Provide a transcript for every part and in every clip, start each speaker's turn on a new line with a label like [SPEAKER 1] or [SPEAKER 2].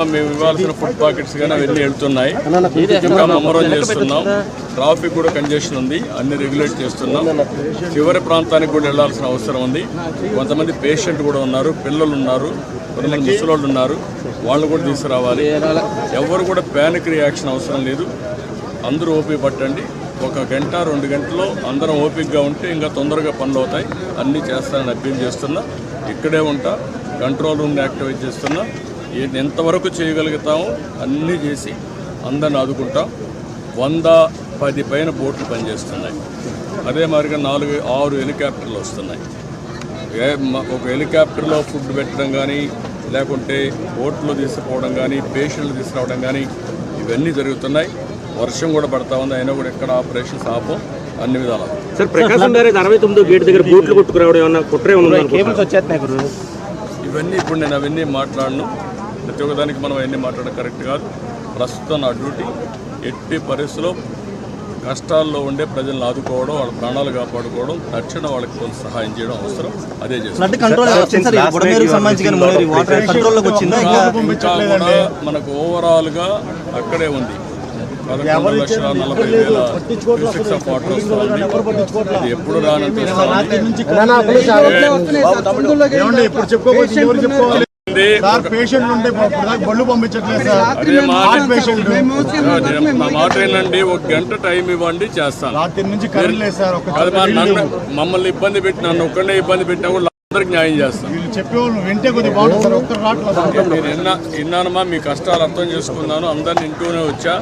[SPEAKER 1] మేము ఇవ్వాల్సిన food pockets కానీ అవన్నీ వెళ్తున్నాయి. ఇంకా ముమ్మరం చేస్తున్నాం. ట్రాఫిక్ కూడా కంజెషన్ ఉంది, అన్ని రెగ్యులేట్ చేస్తున్నాం. చివరి ప్రాంతానికి కూడా వెళ్లాల్సిన అవసరం ఉంది. కొంతమంది పేషెంట్ కూడా ఉన్నారు, పిల్లలు ఉన్నారు, కొంతమంది ముసలోళ్ళు ఉన్నారు, వాళ్ళు కూడా తీసుకురావాలి. ఎవరు కూడా ప్యానిక్ రియాక్షన్ అవసరం లేదు. అందరూ ఓపిక పట్టండి. 1 గంట 2 గంటల్లో అందరం ఓపికగా ఉంటే ఇంకా తొందరగా పనులు అవుతాయి. అన్నీ చేస్తానని అప్పీల్ చేస్తున్నా. ఇక్కడే ఉంటా, కంట్రోల్ రూమ్ని యాక్టివేట్ చేస్తున్నా. ఎంతవరకు చేయగలుగుతామో అన్నీ చేసి అందరిని ఆదుకుంటాం. 110 పైన బోట్లు పనిచేస్తున్నాయి. అదే మాదిరిగా 4-6 హెలికాప్టర్లు వస్తున్నాయి. ఒక హెలికాప్టర్లో ఫుడ్ పెట్టడం కానీ, లేకుంటే బోట్లో తీసుకుపోవడం కానీ, పేషెంట్లు తీసుకురావడం కానీ ఇవన్నీ జరుగుతున్నాయి. వర్షం కూడా పడతా ఉంది, అయినా కూడా ఎక్కడ ఆపరేషన్స్ ఆపం, అన్ని విధాలు.
[SPEAKER 2] సార్, ప్రకాశం బ్యారేజ్ 69 గేట్ దగ్గర బోట్లు కొట్టుకురావడం ఏమన్నా కుట్రే ఉంది?
[SPEAKER 1] ఇవన్నీ ఇప్పుడు నేను అవన్నీ మాట్లాడను. ప్రతి ఒక్కదానికి మనం అవన్నీ మాట్లాడడం కరెక్ట్ కాదు. ప్రస్తుతం నా డ్యూటీ ఎట్టి పరిస్థితుల్లో కష్టాల్లో ఉండే ప్రజలను ఆదుకోవడం, వాళ్ళ ప్రాణాలు కాపాడుకోవడం, తక్షణ వాళ్ళకి కొంత సహాయం చేయడం అవసరం. అదే చేస్తాం. మనకు ఓవరాల్గా అక్కడే ఉంది 11,40,000 వాటర్ వస్తుంది. ఇది ఎప్పుడు రానంత మాట ఏంటండి, 1 గంట టైం ఇవ్వండి, చేస్తాను. మమ్మల్ని ఇబ్బంది పెట్టి నన్ను ఒక్కడే ఇబ్బంది పెట్టినా కూడా అందరికి న్యాయం చేస్తాను. నేను విన్నానమ్మా, మీ కష్టాలు అర్థం చేసుకున్నాను, అందరిని ఇంటూనే వచ్చా.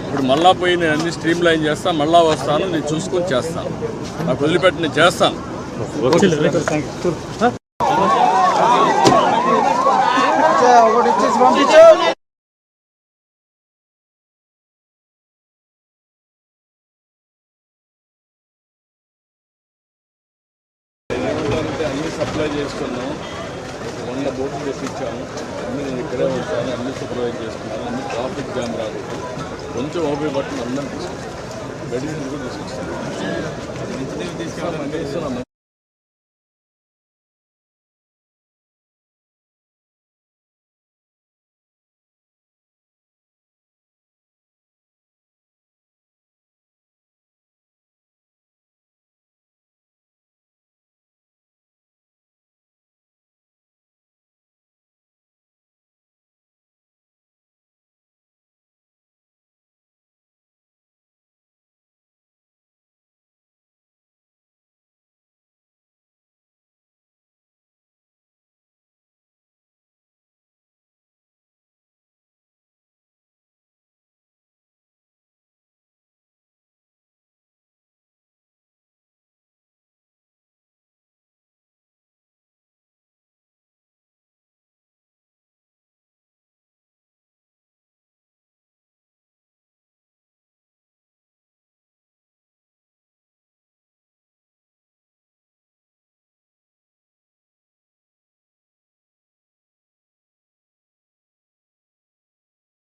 [SPEAKER 1] ఇప్పుడు మళ్ళా పోయి నేను అన్ని స్ట్రీమ్ లైన్ చేస్తాను, మళ్ళా వస్తాను, నేను చూసుకొని చేస్తాను. నాకు వదిలిపెట్టి నేను చేస్తాను. అన్ని సప్లై చేసుకున్నాం, 100 బోట్లు తెప్పించాము, అన్ని నేను ఇక్కడే ఉంటాను, అన్ని సూపర్వైజ్ చేసుకున్నాను. అన్ని ట్రాఫిక్ జామ్ రాదు. కొంచెం ఓపిక పట్టుకుని అందరం తీసుకొస్తాను. మెడిసిన్ కూడా తీసుకొస్తాను.